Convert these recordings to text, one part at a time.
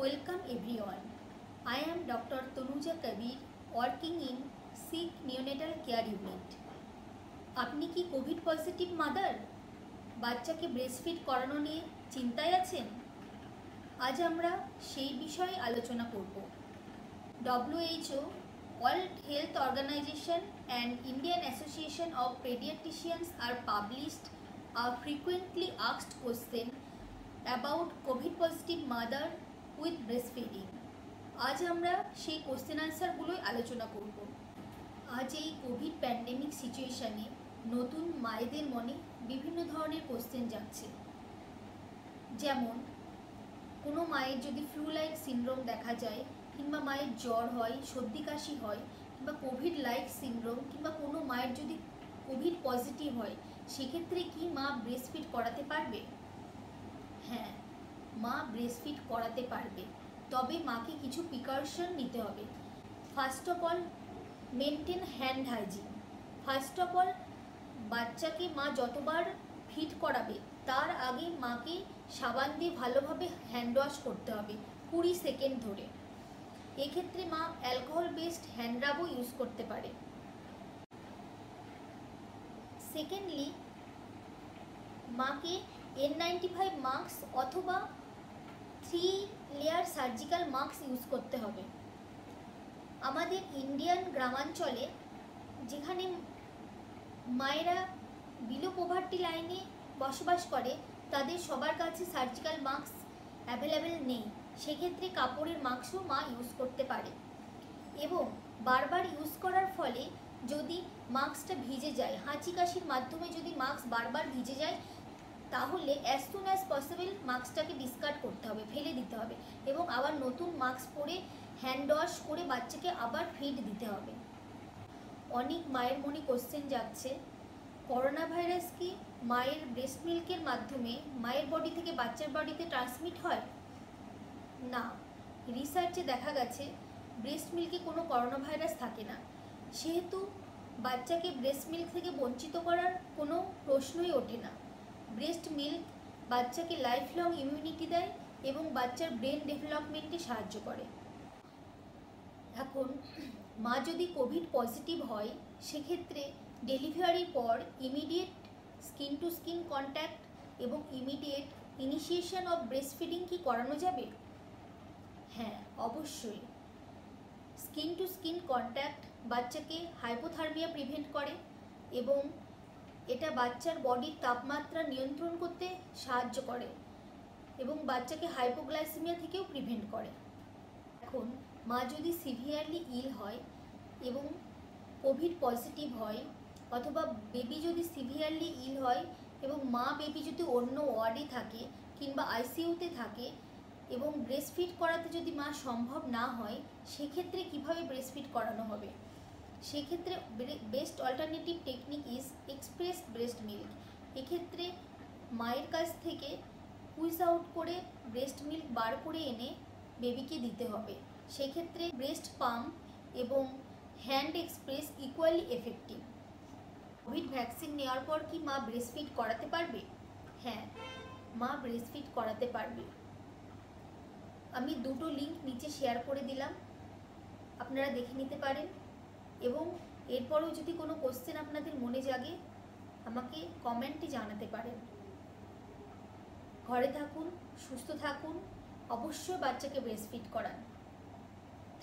Welcome everyone. I am Dr. Tanuja Kabir working in Sick Neonatal Care Unit. আপনি কি Covid positive mother? বাচ্চাকে breastfeed করানো নিয়ে চিন্তায় আছেন? আজ আমরা সেই বিষয়ে আলোচনা করব। WHO, World Health Organization and Indian Association of Pediatricians are published a frequently asked question about COVID positive mother with breastfeeding. আজ আমরা সেই কোশ্চেন আনসারগুলোই আলোচনা করব। আজ এই কোভিড প্যান্ডেমিক সিচুয়েশানে নতুন মায়েদের মনে বিভিন্ন ধরনের কোশ্চেন যাচ্ছে, যেমন কোনো মায়ের যদি ফ্লু লাইক সিনড্রোম দেখা যায়, কিংবা মায়ের জ্বর হয়, সর্দি কাশি হয়, কিংবা কোভিড লাইক সিনড্রোম, কিংবা কোনো মায়ের যদি কোভিড পজিটিভ হয়, সেক্ষেত্রে কি মা ব্রেস্টফিড করাতে পারবে? হ্যাঁ, মা ব্রেস্টফিড করাতে পারবে, তবে মাকে কিছু প্রিকশন নিতে হবে। First of all, maintain hand hygiene. First of all, বাচ্চাকে মা যতবার ফিড করাবে তার আগে মাকে সাবান দিয়ে ভালোভাবে হ্যান্ড ওয়াশ করতে হবে 20 সেকেন্ড ধরে। এক্ষেত্রে মা অ্যালকোহল বেসড হ্যান্ড রাবও ইউজ করতে পারে। সেকেন্ডলি, মাকে N95 মাস্ক অথবা 3 লেয়ার সার্জিক্যাল মাস্ক ইউজ করতে হবে। আমাদের ইন্ডিয়ান গ্রামাঞ্চলে যেখানে মায়েরা বিলো পভার্টি লাইনে বসবাস করে, তাদের সবার কাছে সার্জিক্যাল মাস্ক অ্যাভেলেবেল নেই। সেক্ষেত্রে কাপড়ের মাস্কও মা ইউজ করতে পারে, এবং বারবার ইউজ করার ফলে যদি মাস্কটা ভিজে যায়, হাঁচি কাশির মাধ্যমে যদি মাস্ক বারবার ভিজে যায়, তাহলে অ্যাজ সুন অ্যাজ পসিবল মাস্কটাকে ডিসকার্ড করতে হবে, ফেলে দিতে হবে, এবং আবার নতুন মাস্ক পরে হ্যান্ড ওয়াশ করে বাচ্চাকে আবার ফিড দিতে হবে। অনেক মায়ের মনে কোশ্চেন যাচ্ছে, করোনা ভাইরাস কি মায়ের ব্রেস্ট মিল্কের মাধ্যমে মায়ের বডি থেকে বাচ্চার বডিতে ট্রান্সমিট হয়? না, রিসার্চে দেখা গেছে ব্রেস্ট মিল্কে কোনো করোনা ভাইরাস থাকে না। সেহেতু বাচ্চাকে ব্রেস্ট মিল্ক থেকে বঞ্চিত করার কোনো প্রশ্নই ওঠে না। ব্রেস্ট মিল্ক বাচ্চাকে লাইফ লং ইমিউনিটি দেয় এবং বাচ্চার ব্রেন ডেভেলপমেন্টে সাহায্য করে। এখন মা যদি কোভিড পজিটিভ হয়, সেক্ষেত্রে ডেলিভারির পর immediate skin to skin contact এবং ইমিডিয়েট ইনিশিয়েশন অফ ব্রেস্টফিডিং কি করানো যাবে? হ্যাঁ, অবশ্যই। স্কিন টু স্কিন কন্ট্যাক্ট বাচ্চাকে হাইপোথার্মিয়া প্রিভেন্ট করে এবং এটা বাচ্চার বডির তাপমাত্রা নিয়ন্ত্রণ করতে সাহায্য করে এবং বাচ্চাকে হাইপোগ্লাইসেমিয়া থেকেও প্রিভেন্ট করে। এখন মা যদি সিভিয়ারলি ইল হয় এবং কোভিড পজিটিভ হয়, অথবা বেবি যদি সিভিয়ারলি ইল হয় এবং মা বেবি যদি অন্য ওয়ার্ডে থাকে কিংবা আইসিইউতে থাকে এবং ব্রেস্টফিড করাতে যদি মা সম্ভব না হয়, সেক্ষেত্রে কিভাবে ব্রেস্টফিড করানো হবে? সেক্ষেত্রে best alternative technique is express breast milk. এক্ষেত্রে মায়ের কাছ থেকে পুশ আউট করে ব্রেস্ট মিল্ক বার করে এনে বেবিকে দিতে হবে। সেক্ষেত্রে ব্রেস্ট পাম্প এবং hand express equally effective. Covid vaccine নেওয়ার পর কি মা ব্রেস্টফিড করাতে পারবে? হ্যাঁ, মা ব্রেস্টফিড করাতে পারবে। আমি দুটো লিঙ্ক নিচে শেয়ার করে দিলাম, আপনারা দেখে নিতে পারেন, এবং এরপরেও যদি কোনো কোশ্চেন আপনাদের মনে জাগে আমাকে কমেন্টে জানাতে পারেন। ঘরে থাকুন, সুস্থ থাকুন, অবশ্যই বাচ্চাকে ব্রেস্টফিড করান।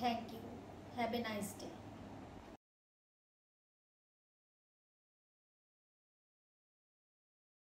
Thank you. Have a nice day.